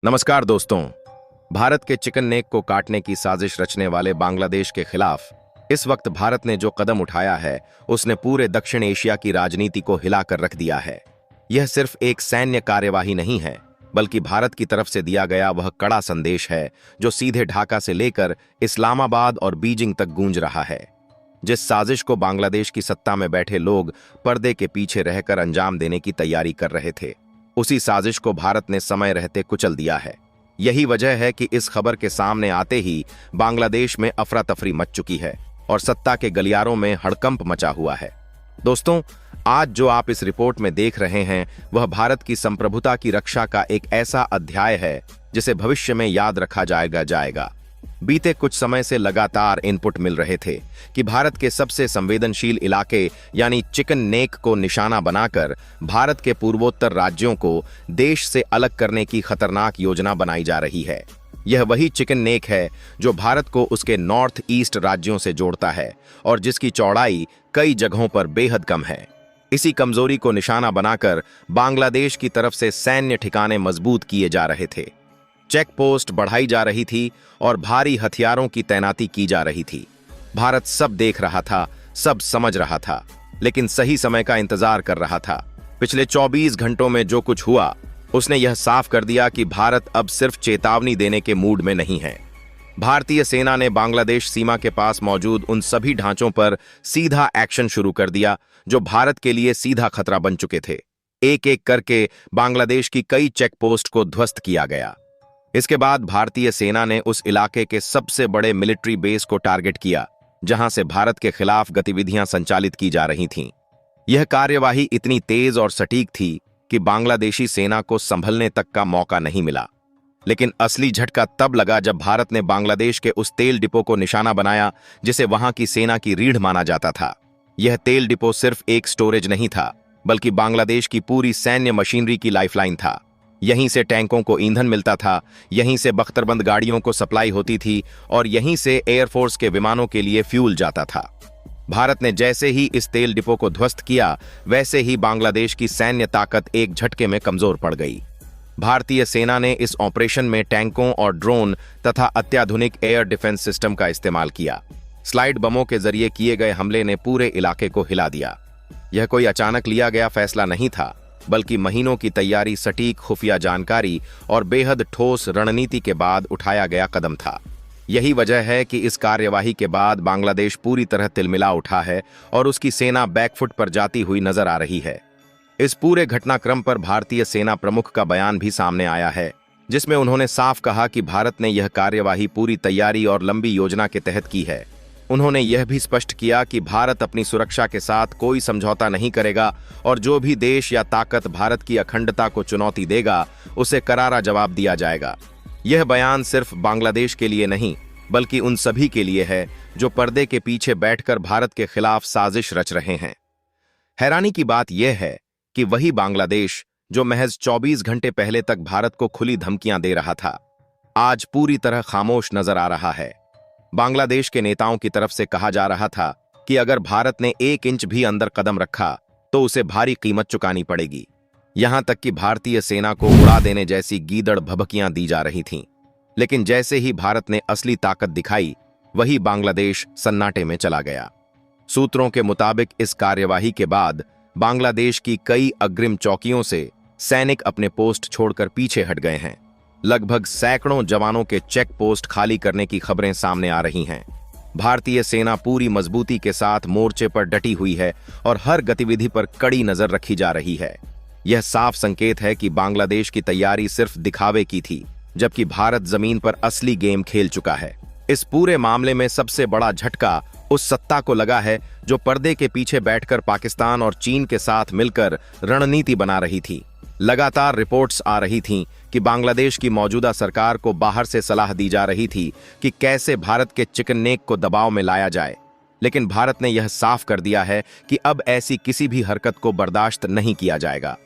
नमस्कार दोस्तों। भारत के चिकन नेक को काटने की साजिश रचने वाले बांग्लादेश के खिलाफ इस वक्त भारत ने जो कदम उठाया है उसने पूरे दक्षिण एशिया की राजनीति को हिलाकर रख दिया है। यह सिर्फ एक सैन्य कार्यवाही नहीं है, बल्कि भारत की तरफ से दिया गया वह कड़ा संदेश है जो सीधे ढाका से लेकर इस्लामाबाद और बीजिंग तक गूंज रहा है। जिस साजिश को बांग्लादेश की सत्ता में बैठे लोग पर्दे के पीछे रहकर अंजाम देने की तैयारी कर रहे थे, उसी साजिश को भारत ने समय रहते कुचल दिया है। यही वजह है कि इस खबर के सामने आते ही बांग्लादेश में अफरा तफरी मच चुकी है और सत्ता के गलियारों में हड़कंप मचा हुआ है। दोस्तों, आज जो आप इस रिपोर्ट में देख रहे हैं वह भारत की संप्रभुता की रक्षा का एक ऐसा अध्याय है जिसे भविष्य में याद रखा जाएगा। बीते कुछ समय से लगातार इनपुट मिल रहे थे कि भारत के सबसे संवेदनशील इलाके यानी चिकन नेक को निशाना बनाकर भारत के पूर्वोत्तर राज्यों को देश से अलग करने की खतरनाक योजना बनाई जा रही है। यह वही चिकन नेक है जो भारत को उसके नॉर्थ ईस्ट राज्यों से जोड़ता है और जिसकी चौड़ाई कई जगहों पर बेहद कम है। इसी कमजोरी को निशाना बनाकर बांग्लादेश की तरफ से सैन्य ठिकाने मजबूत किए जा रहे थे, चेक पोस्ट बढ़ाई जा रही थी और भारी हथियारों की तैनाती की जा रही थी। भारत सब देख रहा था, सब समझ रहा था, लेकिन सही समय का इंतजार कर रहा था। पिछले 24 घंटों में जो कुछ हुआ उसने यह साफ कर दिया कि भारत अब सिर्फ चेतावनी देने के मूड में नहीं है। भारतीय सेना ने बांग्लादेश सीमा के पास मौजूद उन सभी ढांचों पर सीधा एक्शन शुरू कर दिया जो भारत के लिए सीधा खतरा बन चुके थे। एक एक करके बांग्लादेश की कई चेक पोस्ट को ध्वस्त किया गया। इसके बाद भारतीय सेना ने उस इलाके के सबसे बड़े मिलिट्री बेस को टारगेट किया जहां से भारत के खिलाफ गतिविधियां संचालित की जा रही थीं। यह कार्यवाही इतनी तेज और सटीक थी कि बांग्लादेशी सेना को संभलने तक का मौका नहीं मिला। लेकिन असली झटका तब लगा जब भारत ने बांग्लादेश के उस तेल डिपो को निशाना बनाया जिसे वहां की सेना की रीढ़ माना जाता था। यह तेल डिपो सिर्फ एक स्टोरेज नहीं था, बल्कि बांग्लादेश की पूरी सैन्य मशीनरी की लाइफलाइन था। यहीं से टैंकों को ईंधन मिलता था, यहीं से बख्तरबंद गाड़ियों को सप्लाई होती थी और यहीं से एयरफोर्स के विमानों के लिए फ्यूल जाता था। भारत ने जैसे ही इस तेल डिपो को ध्वस्त किया, वैसे ही बांग्लादेश की सैन्य ताकत एक झटके में कमजोर पड़ गई। भारतीय सेना ने इस ऑपरेशन में टैंकों और ड्रोन तथा अत्याधुनिक एयर डिफेंस सिस्टम का इस्तेमाल किया। स्लाइड बमों के जरिए किए गए हमले ने पूरे इलाके को हिला दिया। यह कोई अचानक लिया गया फैसला नहीं था, बल्कि महीनों की तैयारी, सटीक खुफिया जानकारी और बेहद ठोस रणनीति के बाद उठाया गया कदम था। यही वजह है कि इस कार्यवाही के बाद बांग्लादेश पूरी तरह तिलमिला उठा है और उसकी सेना बैकफुट पर जाती हुई नजर आ रही है। इस पूरे घटनाक्रम पर भारतीय सेना प्रमुख का बयान भी सामने आया है, जिसमें उन्होंने साफ कहा कि भारत ने यह कार्यवाही पूरी तैयारी और लंबी योजना के तहत की है। उन्होंने यह भी स्पष्ट किया कि भारत अपनी सुरक्षा के साथ कोई समझौता नहीं करेगा और जो भी देश या ताकत भारत की अखंडता को चुनौती देगा उसे करारा जवाब दिया जाएगा। यह बयान सिर्फ बांग्लादेश के लिए नहीं, बल्कि उन सभी के लिए है जो पर्दे के पीछे बैठकर भारत के खिलाफ साजिश रच रहे हैं। हैरानी की बात यह है कि वही बांग्लादेश जो महज 24 घंटे पहले तक भारत को खुली धमकियां दे रहा था, आज पूरी तरह खामोश नजर आ रहा है। बांग्लादेश के नेताओं की तरफ से कहा जा रहा था कि अगर भारत ने 1 इंच भी अंदर कदम रखा तो उसे भारी कीमत चुकानी पड़ेगी। यहां तक कि भारतीय सेना को उड़ा देने जैसी गीदड़ भभकियां दी जा रही थीं। लेकिन जैसे ही भारत ने असली ताकत दिखाई, वही बांग्लादेश सन्नाटे में चला गया। सूत्रों के मुताबिक इस कार्यवाही के बाद बांग्लादेश की कई अग्रिम चौकियों से सैनिक अपने पोस्ट छोड़कर पीछे हट गए हैं। लगभग सैकड़ों जवानों के चेक पोस्ट खाली करने की खबरें सामने आ रही हैं। भारतीय सेना पूरी मजबूती के साथ मोर्चे पर डटी हुई है और हर गतिविधि पर कड़ी नजर रखी जा रही है। यह साफ संकेत है कि बांग्लादेश की तैयारी सिर्फ दिखावे की थी, जबकि भारत जमीन पर असली गेम खेल चुका है। इस पूरे मामले में सबसे बड़ा झटका उस सत्ता को लगा है जो पर्दे के पीछे बैठकर पाकिस्तान और चीन के साथ मिलकर रणनीति बना रही थी। लगातार रिपोर्ट्स आ रही थीं कि बांग्लादेश की मौजूदा सरकार को बाहर से सलाह दी जा रही थी कि कैसे भारत के चिकन नेक को दबाव में लाया जाए। लेकिन भारत ने यह साफ कर दिया है कि अब ऐसी किसी भी हरकत को बर्दाश्त नहीं किया जाएगा।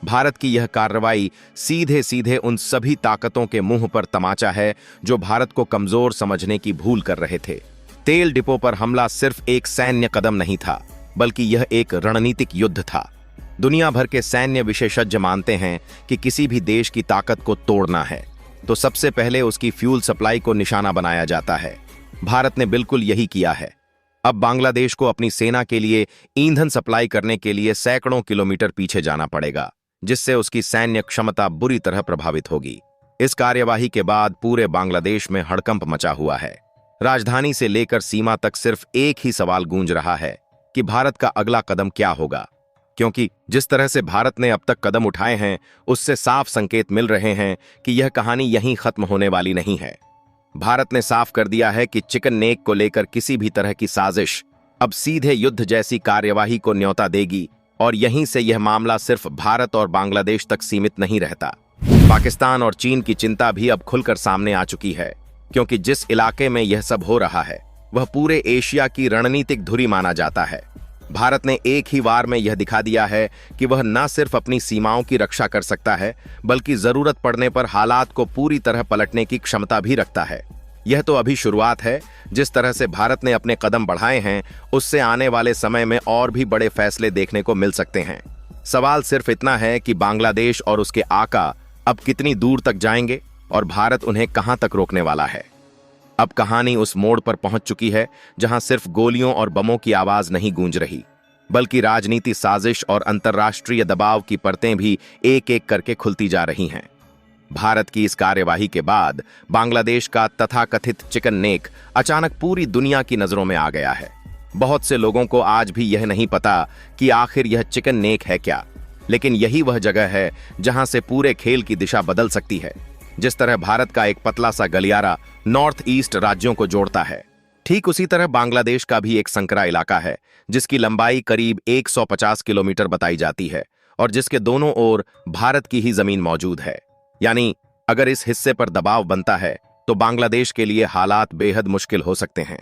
भारत की यह कार्रवाई सीधे सीधे उन सभी ताकतों के मुंह पर तमाचा है जो भारत को कमजोर समझने की भूल कर रहे थे। तेल डिपो पर हमला सिर्फ एक सैन्य कदम नहीं था, बल्कि यह एक रणनीतिक युद्ध था। दुनिया भर के सैन्य विशेषज्ञ मानते हैं कि किसी भी देश की ताकत को तोड़ना है तो सबसे पहले उसकी फ्यूल सप्लाई को निशाना बनाया जाता है। भारत ने बिल्कुल यही किया है। अब बांग्लादेश को अपनी सेना के लिए ईंधन सप्लाई करने के लिए सैकड़ों किलोमीटर पीछे जाना पड़ेगा, जिससे उसकी सैन्य क्षमता बुरी तरह प्रभावित होगी। इस कार्यवाही के बाद पूरे बांग्लादेश में हड़कंप मचा हुआ है। राजधानी से लेकर सीमा तक सिर्फ एक ही सवाल गूंज रहा है कि भारत का अगला कदम क्या होगा, क्योंकि जिस तरह से भारत ने अब तक कदम उठाए हैं उससे साफ संकेत मिल रहे हैं कि यह कहानी यहीं खत्म होने वाली नहीं है। भारत ने साफ कर दिया है कि चिकन नेक को लेकर किसी भी तरह की साजिश अब सीधे युद्ध जैसी कार्यवाही को न्योता देगी, और यहीं से यह मामला सिर्फ भारत और बांग्लादेश तक सीमित नहीं रहता। पाकिस्तान और चीन की चिंता भी अब खुलकर सामने आ चुकी है, क्योंकि जिस इलाके में यह सब हो रहा है वह पूरे एशिया की रणनीतिक धुरी माना जाता है। भारत ने एक ही वार में यह दिखा दिया है कि वह न सिर्फ अपनी सीमाओं की रक्षा कर सकता है, बल्कि जरूरत पड़ने पर हालात को पूरी तरह पलटने की क्षमता भी रखता है। यह तो अभी शुरुआत है। जिस तरह से भारत ने अपने कदम बढ़ाए हैं उससे आने वाले समय में और भी बड़े फैसले देखने को मिल सकते हैं। सवाल सिर्फ इतना है कि बांग्लादेश और उसके आका अब कितनी दूर तक जाएंगे और भारत उन्हें कहां तक रोकने वाला है। अब कहानी उस मोड़ पर पहुंच चुकी है जहां सिर्फ गोलियों और बमों की आवाज नहीं गूंज रही, बल्कि राजनीति, साजिश और अंतर्राष्ट्रीय दबाव की परतें भी एक एक करके खुलती जा रही हैं। भारत की इस कार्यवाही के बाद बांग्लादेश का तथाकथित चिकन नेक अचानक पूरी दुनिया की नजरों में आ गया है। बहुत से लोगों को आज भी यह नहीं पता कि आखिर यह चिकन नेक है क्या, लेकिन यही वह जगह है जहां से पूरे खेल की दिशा बदल सकती है। जिस तरह भारत का एक पतला सा गलियारा नॉर्थ ईस्ट राज्यों को जोड़ता है, ठीक उसी तरह बांग्लादेश का भी एक संकरा इलाका है जिसकी लंबाई करीब 150 किलोमीटर बताई जाती है और जिसके दोनों ओर भारत की ही जमीन मौजूद है। यानी अगर इस हिस्से पर दबाव बनता है तो बांग्लादेश के लिए हालात बेहद मुश्किल हो सकते हैं।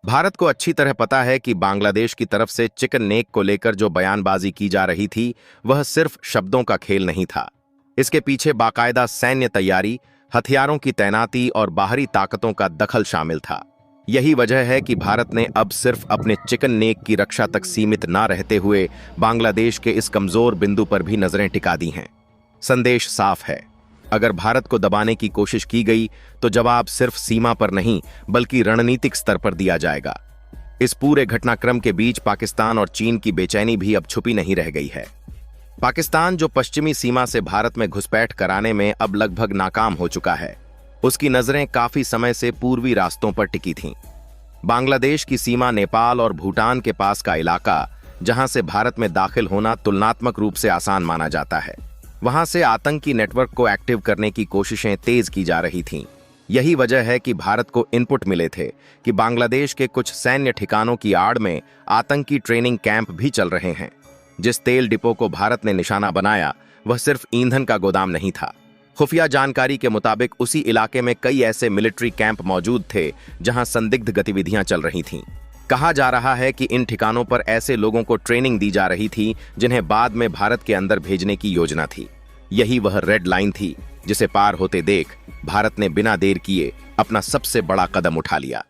भारत को अच्छी तरह पता है कि बांग्लादेश की तरफ से चिकन नेक को लेकर जो बयानबाजी की जा रही थी वह सिर्फ शब्दों का खेल नहीं था। इसके पीछे बाकायदा सैन्य तैयारी, हथियारों की तैनाती और बाहरी ताकतों का दखल शामिल था। यही वजह है कि भारत ने अब सिर्फ अपने चिकन नेक की रक्षा तक सीमित न रहते हुए बांग्लादेश के इस कमजोर बिंदु पर भी नजरें टिका दी हैं। संदेश साफ है, अगर भारत को दबाने की कोशिश की गई तो जवाब सिर्फ सीमा पर नहीं बल्कि रणनीतिक स्तर पर दिया जाएगा। इस पूरे घटनाक्रम के बीच पाकिस्तान और चीन की बेचैनी भी अब छुपी नहीं रह गई है। पाकिस्तान, जो पश्चिमी सीमा से भारत में घुसपैठ कराने में अब लगभग नाकाम हो चुका है, उसकी नजरें काफी समय से पूर्वी रास्तों पर टिकी थीं। बांग्लादेश की सीमा नेपाल और भूटान के पास का इलाका, जहां से भारत में दाखिल होना तुलनात्मक रूप से आसान माना जाता है, वहां से आतंकी नेटवर्क को एक्टिव करने की कोशिशें तेज की जा रही थीं। यही वजह है कि भारत को इनपुट मिले थे कि बांग्लादेश के कुछ सैन्य ठिकानों की आड़ में आतंकी ट्रेनिंग कैंप भी चल रहे हैं। जिस तेल डिपो को भारत ने निशाना बनाया वह सिर्फ ईंधन का गोदाम नहीं था। खुफिया जानकारी के मुताबिक उसी इलाके में कई ऐसे मिलिट्री कैंप मौजूद थे जहां संदिग्ध गतिविधियां चल रही थीं। कहा जा रहा है कि इन ठिकानों पर ऐसे लोगों को ट्रेनिंग दी जा रही थी जिन्हें बाद में भारत के अंदर भेजने की योजना थी। यही वह रेड लाइन थी जिसे पार होते देख भारत ने बिना देर किए अपना सबसे बड़ा कदम उठा लिया।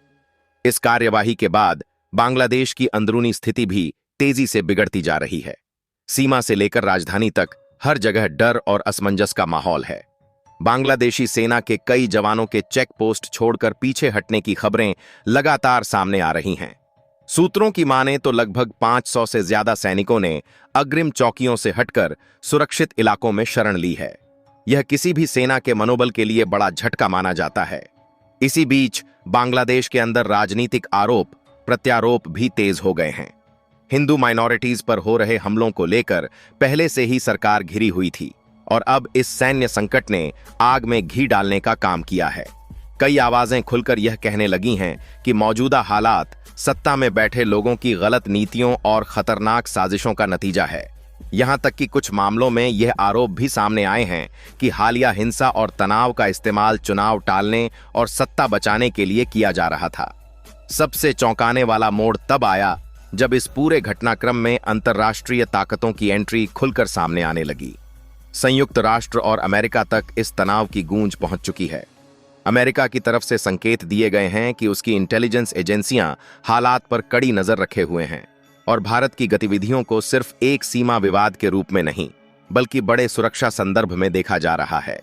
इस कार्यवाही के बाद बांग्लादेश की अंदरूनी स्थिति भी तेजी से बिगड़ती जा रही है। सीमा से लेकर राजधानी तक हर जगह डर और असमंजस का माहौल है। बांग्लादेशी सेना के कई जवानों के चेक पोस्ट छोड़कर पीछे हटने की खबरें लगातार सामने आ रही हैं। सूत्रों की माने तो लगभग 500 से ज्यादा सैनिकों ने अग्रिम चौकियों से हटकर सुरक्षित इलाकों में शरण ली है। यह किसी भी सेना के मनोबल के लिए बड़ा झटका माना जाता है। इसी बीच बांग्लादेश के अंदर राजनीतिक आरोप प्रत्यारोप भी तेज हो गए हैं। हिंदू माइनॉरिटीज पर हो रहे हमलों को लेकर पहले से ही सरकार घिरी हुई थी और अब इस सैन्य संकट ने आग में घी डालने का काम किया है। कई आवाजें खुलकर यह कहने लगी हैं कि मौजूदा हालात सत्ता में बैठे लोगों की गलत नीतियों और खतरनाक साजिशों का नतीजा है। यहां तक कि कुछ मामलों में यह आरोप भी सामने आए हैं कि हालिया हिंसा और तनाव का इस्तेमाल चुनाव टालने और सत्ता बचाने के लिए किया जा रहा था। सबसे चौंकाने वाला मोड़ तब आया जब इस पूरे घटनाक्रम में अंतर्राष्ट्रीय ताकतों की एंट्री खुलकर सामने आने लगी। संयुक्त राष्ट्र और अमेरिका तक इस तनाव की गूंज पहुंच चुकी है। अमेरिका की तरफ से संकेत दिए गए हैं कि उसकी इंटेलिजेंस एजेंसियां हालात पर कड़ी नजर रखे हुए हैं और भारत की गतिविधियों को सिर्फ एक सीमा विवाद के रूप में नहीं बल्कि बड़े सुरक्षा संदर्भ में देखा जा रहा है।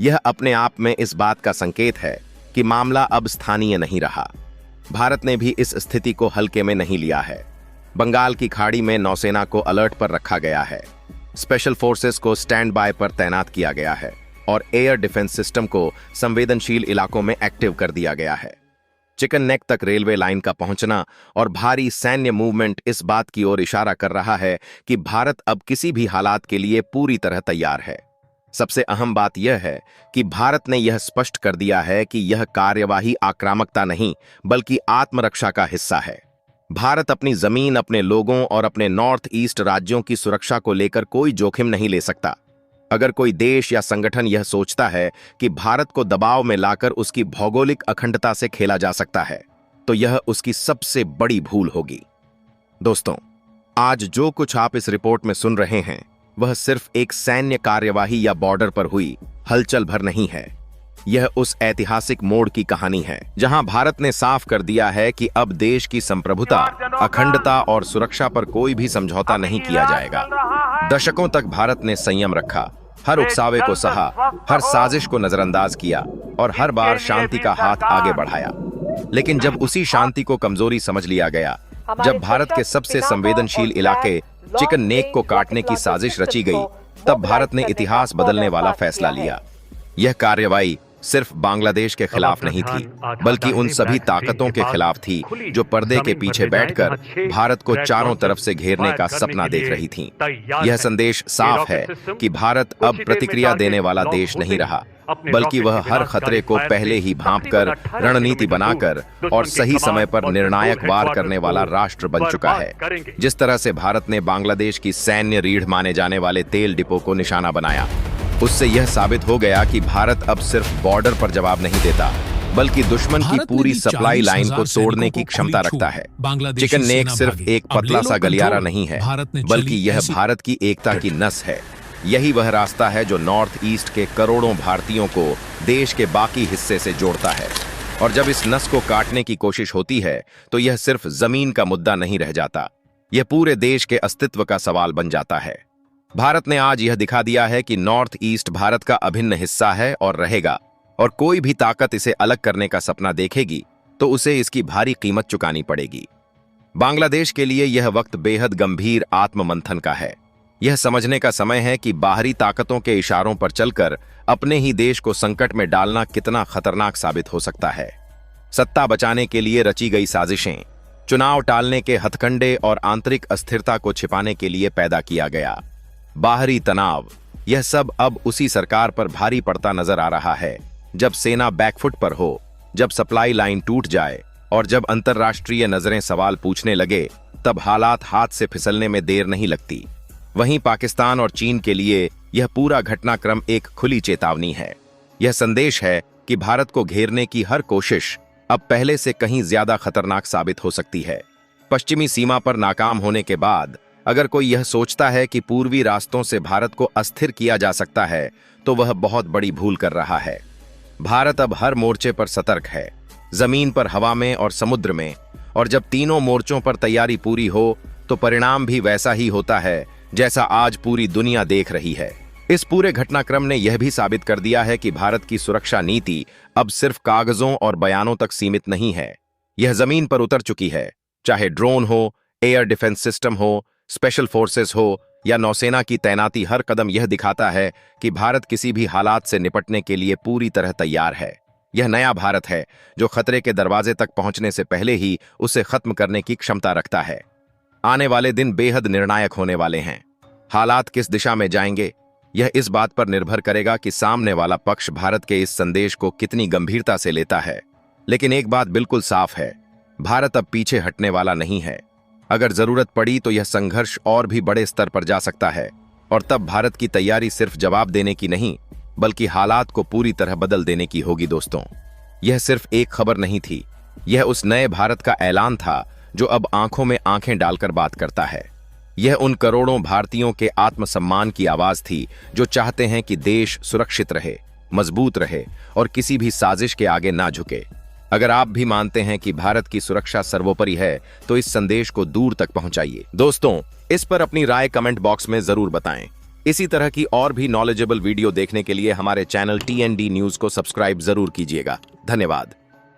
यह अपने आप में इस बात का संकेत है कि मामला अब स्थानीय नहीं रहा। भारत ने भी इस स्थिति को हल्के में नहीं लिया है। बंगाल की खाड़ी में नौसेना को अलर्ट पर रखा गया है, स्पेशल फोर्सेस को स्टैंड बाय पर तैनात किया गया है और एयर डिफेंस सिस्टम को संवेदनशील इलाकों में एक्टिव कर दिया गया है। चिकन नेक तक रेलवे लाइन का पहुंचना और भारी सैन्य मूवमेंट इस बात की ओर इशारा कर रहा है कि भारत अब किसी भी हालात के लिए पूरी तरह तैयार है। सबसे अहम बात यह है कि भारत ने यह स्पष्ट कर दिया है कि यह कार्यवाही आक्रामकता नहीं बल्कि आत्मरक्षा का हिस्सा है। भारत अपनी जमीन, अपने लोगों और अपने नॉर्थ ईस्ट राज्यों की सुरक्षा को लेकर कोई जोखिम नहीं ले सकता। अगर कोई देश या संगठन यह सोचता है कि भारत को दबाव में लाकर उसकी भौगोलिक अखंडता से खेला जा सकता है, तो यह उसकी सबसे बड़ी भूल होगी। दोस्तों, आज जो कुछ आप इस रिपोर्ट में सुन रहे हैं वह सिर्फ एक सैन्य कार्यवाही या बॉर्डर पर हुई हलचल भर नहीं है। यह उस ऐतिहासिक मोड़ की कहानी है जहां भारत ने साफ कर दिया है कि अब देश की संप्रभुता, अखंडता और सुरक्षा पर कोई भी समझौता नहीं किया जाएगा। दशकों तक भारत ने संयम रखा, हर उकसावे को सहा, हर साजिश को नजरअंदाज किया और हर बार शांति का हाथ आगे बढ़ाया। लेकिन जब उसी शांति को कमजोरी समझ लिया गया, जब भारत के सबसे संवेदनशील इलाके चिकन नेक को काटने की साजिश रची गई, तब भारत ने इतिहास बदलने वाला फैसला लिया। यह कार्रवाई सिर्फ बांग्लादेश के खिलाफ नहीं थी, बल्कि उन सभी ताकतों के खिलाफ थी जो पर्दे के पीछे बैठकर भारत को चारों तरफ से घेरने का सपना देख रही थीं। यह संदेश साफ है कि भारत अब प्रतिक्रिया देने वाला देश नहीं रहा, बल्कि वह हर खतरे को पहले ही भांपकर, रणनीति बनाकर और सही समय पर निर्णायक वार करने वाला राष्ट्र बन चुका है। जिस तरह से भारत ने बांग्लादेश की सैन्य रीढ़ माने जाने वाले तेल डिपो को निशाना बनाया, उससे यह साबित हो गया कि भारत अब सिर्फ बॉर्डर पर जवाब नहीं देता, बल्कि दुश्मन की पूरी सप्लाई लाइन को तोड़ने की क्षमता रखता है। चिकन नेक सिर्फ एक पतला सा गलियारा नहीं है, बल्कि यह भारत की एकता की नस है। यही वह रास्ता है जो नॉर्थ ईस्ट के करोड़ों भारतीयों को देश के बाकी हिस्से से जोड़ता है। और जब इस नस को काटने की कोशिश होती है, तो यह सिर्फ जमीन का मुद्दा नहीं रह जाता, यह पूरे देश के अस्तित्व का सवाल बन जाता है। भारत ने आज यह दिखा दिया है कि नॉर्थ ईस्ट भारत का अभिन्न हिस्सा है और रहेगा, और कोई भी ताकत इसे अलग करने का सपना देखेगी तो उसे इसकी भारी कीमत चुकानी पड़ेगी। बांग्लादेश के लिए यह वक्त बेहद गंभीर आत्ममंथन का है। यह समझने का समय है कि बाहरी ताकतों के इशारों पर चलकर अपने ही देश को संकट में डालना कितना खतरनाक साबित हो सकता है। सत्ता बचाने के लिए रची गई साजिशें, चुनाव टालने के हथकंडे और आंतरिक अस्थिरता को छिपाने के लिए पैदा किया गया बाहरी तनाव, यह सब अब उसी सरकार पर भारी पड़ता नजर आ रहा है। जब सेना बैकफुट पर हो, जब सप्लाई लाइन टूट जाए और जब अंतर्राष्ट्रीय नजरें सवाल पूछने लगे, तब हालात हाथ से फिसलने में देर नहीं लगती। वहीं पाकिस्तान और चीन के लिए यह पूरा घटनाक्रम एक खुली चेतावनी है। यह संदेश है कि भारत को घेरने की हर कोशिश अब पहले से कहीं ज्यादा खतरनाक साबित हो सकती है। पश्चिमी सीमा पर नाकाम होने के बाद अगर कोई यह सोचता है कि पूर्वी रास्तों से भारत को अस्थिर किया जा सकता है, तो वह बहुत बड़ी भूल कर रहा है। भारत अब हर मोर्चे पर सतर्क है, जमीन पर, हवा में और समुद्र में, और जब तीनों मोर्चों पर तैयारी पूरी हो तो परिणाम भी वैसा ही होता है जैसा आज पूरी दुनिया देख रही है। इस पूरे घटनाक्रम ने यह भी साबित कर दिया है कि भारत की सुरक्षा नीति अब सिर्फ कागजों और बयानों तक सीमित नहीं है, यह जमीन पर उतर चुकी है। चाहे ड्रोन हो, एयर डिफेंस सिस्टम हो, स्पेशल फोर्सेस हो या नौसेना की तैनाती, हर कदम यह दिखाता है कि भारत किसी भी हालात से निपटने के लिए पूरी तरह तैयार है। यह नया भारत है जो खतरे के दरवाजे तक पहुंचने से पहले ही उसे खत्म करने की क्षमता रखता है। आने वाले दिन बेहद निर्णायक होने वाले हैं। हालात किस दिशा में जाएंगे, यह इस बात पर निर्भर करेगा कि सामने वाला पक्ष भारत के इस संदेश को कितनी गंभीरता से लेता है। लेकिन एक बात बिल्कुल साफ है, भारत अब पीछे हटने वाला नहीं है। अगर जरूरत पड़ी तो यह संघर्ष और भी बड़े स्तर पर जा सकता है, और तब भारत की तैयारी सिर्फ जवाब देने की नहीं, बल्कि हालात को पूरी तरह बदल देने की होगी। दोस्तों, यह सिर्फ एक खबर नहीं थी, यह उस नए भारत का ऐलान था जो अब आंखों में आंखें डालकर बात करता है। यह उन करोड़ों भारतीयों के आत्मसम्मान की आवाज थी जो चाहते हैं कि देश सुरक्षित रहे, मजबूत रहे और किसी भी साजिश के आगे ना झुके। अगर आप भी मानते हैं कि भारत की सुरक्षा सर्वोपरि है, तो इस संदेश को दूर तक पहुंचाइए। दोस्तों, इस पर अपनी राय कमेंट बॉक्स में जरूर बताएं। इसी तरह की और भी नॉलेजेबल वीडियो देखने के लिए हमारे चैनल TND न्यूज को सब्सक्राइब जरूर कीजिएगा। धन्यवाद।